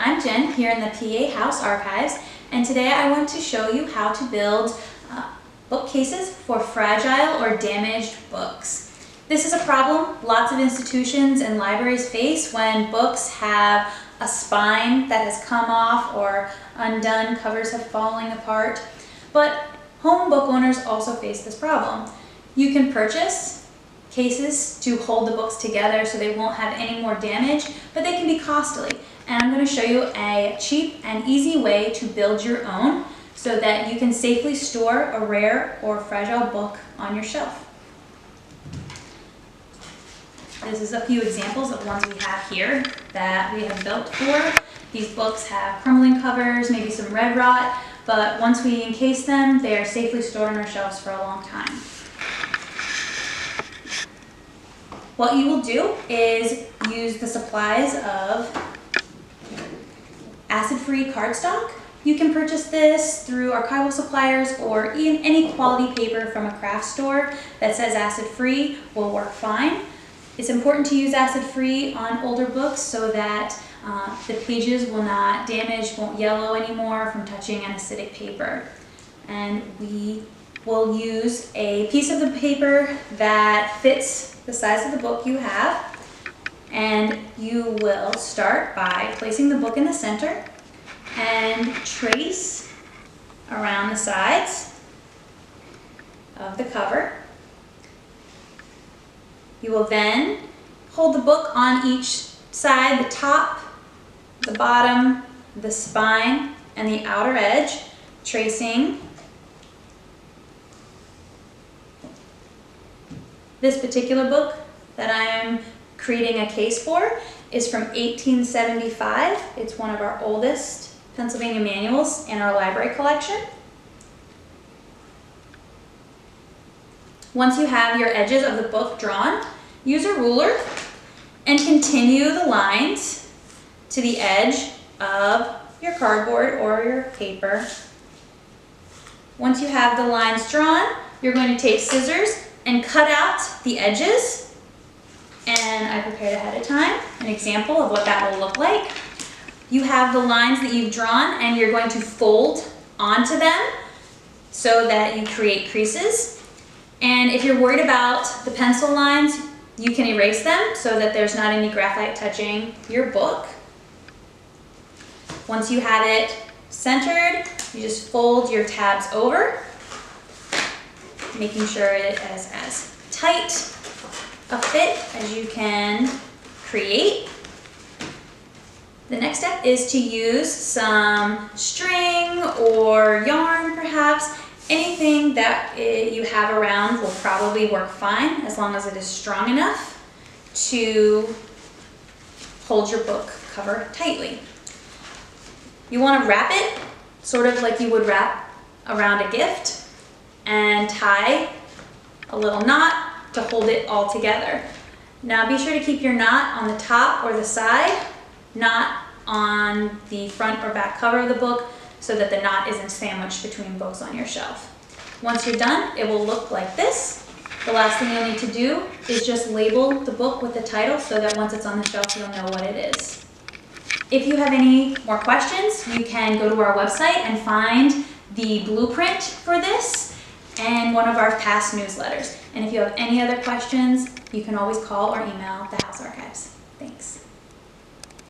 I'm Jen here in the PA House Archives, and today I want to show you how to build bookcases for fragile or damaged books. This is a problem lots of institutions and libraries face when books have a spine that has come off or undone, covers have fallen apart. But home book owners also face this problem. You can purchase cases to hold the books together so they won't have any more damage, but they can be costly. And I'm going to show you a cheap and easy way to build your own so that you can safely store a rare or fragile book on your shelf. This is a few examples of ones we have here that we have built for. These books have crumbling covers, maybe some red rot, but once we encase them, they are safely stored on our shelves for a long time. What you will do is use the supplies of acid-free cardstock. You can purchase this through archival suppliers, or even any quality paper from a craft store that says acid-free will work fine. It's important to use acid-free on older books so that the pages will not damage, won't yellow anymore from touching an acidic paper. And we will use a piece of the paper that fits the size of the book you have, and you will start by placing the book in the center and trace around the sides of the cover. You will then hold the book on each side, the top, the bottom, the spine, and the outer edge, tracing. This particular book that I'm creating a case for is from 1875. It's one of our oldest Pennsylvania manuals in our library collection. Once you have your edges of the book drawn, use a ruler and continue the lines to the edge of your cardboard or your paper. Once you have the lines drawn, you're going to take scissors and cut out the edges. And I prepared ahead of time an example of what that will look like. You have the lines that you've drawn and you're going to fold onto them so that you create creases. And if you're worried about the pencil lines, you can erase them so that there's not any graphite touching your book. Once you have it centered, you just fold your tabs over, making sure it is as tight a fit as you can create. The next step is to use some string or yarn perhaps. Anything that you have around will probably work fine as long as it is strong enough to hold your book cover tightly. You want to wrap it sort of like you would wrap around a gift and tie a little knot to hold it all together. Now be sure to keep your knot on the top or the side, not on the front or back cover of the book, so that the knot isn't sandwiched between books on your shelf. Once you're done, it will look like this. The last thing you'll need to do is just label the book with the title so that once it's on the shelf, you'll know what it is. If you have any more questions, you can go to our website and find the blueprint for this and one of our past newsletters. And if you have any other questions, you can always call or email the House Archives.